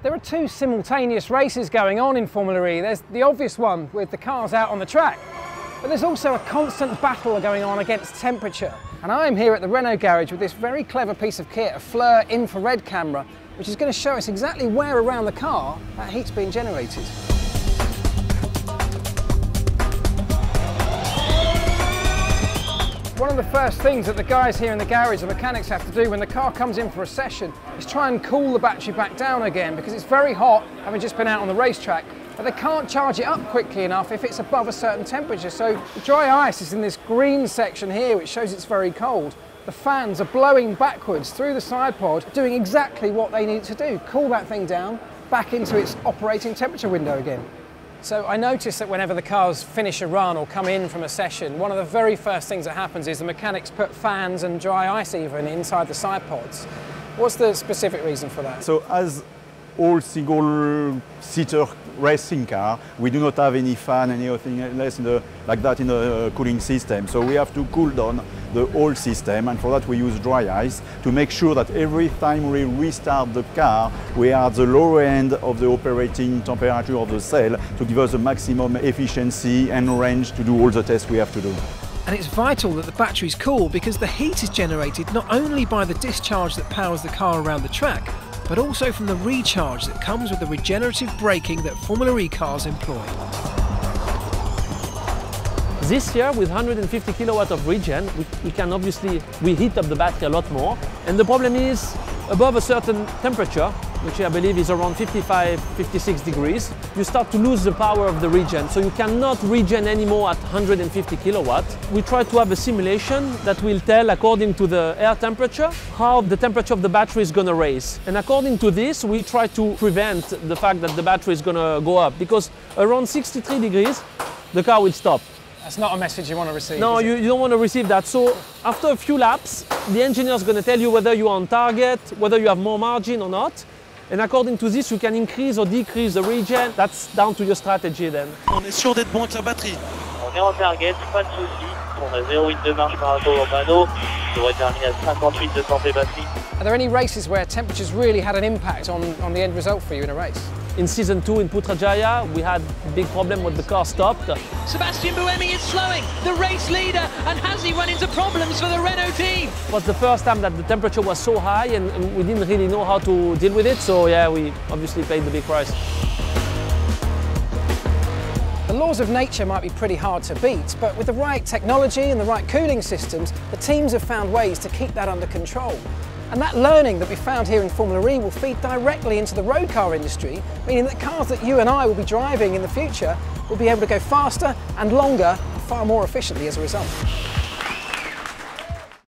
There are two simultaneous races going on in Formula E. There's the obvious one with the cars out on the track, but there's also a constant battle going on against temperature. And I'm here at the Renault garage with this very clever piece of kit, a FLIR infrared camera, which is going to show us exactly where around the car that heat's being generated. One of the first things that the guys here in the garage, the mechanics, have to do when the car comes in for a session is try and cool the battery back down again, because it's very hot, having just been out on the racetrack, but they can't charge it up quickly enough if it's above a certain temperature. So the dry ice is in this green section here, which shows it's very cold. The fans are blowing backwards through the side pod, doing exactly what they need to do, cool that thing down back into its operating temperature window again. So I noticed that whenever the cars finish a run or come in from a session, one of the very first things that happens is the mechanics put fans and dry ice even inside the side pods. What's the specific reason for that? So as all single-seater racing car, we do not have any fan, anything less like that in the cooling system. So we have to cool down the whole system, and for that we use dry ice to make sure that every time we restart the car, we are at the lower end of the operating temperature of the cell to give us the maximum efficiency and range to do all the tests we have to do. And it's vital that the battery's cool, because the heat is generated not only by the discharge that powers the car around the track, but also from the recharge that comes with the regenerative braking that Formula E cars employ. This year, with 150 kilowatt of regen, we heat up the battery a lot more. And the problem is, above a certain temperature, which I believe is around 55, 56 degrees, you start to lose the power of the regen. So you cannot regen anymore at 150 kilowatt. We try to have a simulation that will tell, according to the air temperature, how the temperature of the battery is going to raise. And according to this, we try to prevent the fact that the battery is going to go up, because around 63 degrees, the car will stop. That's not a message you want to receive. No, you don't want to receive that. So after a few laps, the engineer is going to tell you whether you are on target, whether you have more margin or not. And according to this, you can increase or decrease the regen. That's down to your strategy then. On est sûr d'être bon avec la batterie. On est en target, pas de souci. On a 0,8 de marge par rapport au panneau. On devrait terminer à 58 de santé batterie. Are there any races where temperatures really had an impact on the end result for you in a race? In season 2 in Putrajaya, we had a big problem when the car stopped. Sebastian Buemi is slowing, the race leader, and has he run into problems for the Renault team? It was the first time that the temperature was so high and we didn't really know how to deal with it, so yeah, we obviously paid the big price. The laws of nature might be pretty hard to beat, but with the right technology and the right cooling systems, the teams have found ways to keep that under control. And that learning that we found here in Formula E will feed directly into the road car industry, meaning that cars that you and I will be driving in the future will be able to go faster and longer and far more efficiently as a result.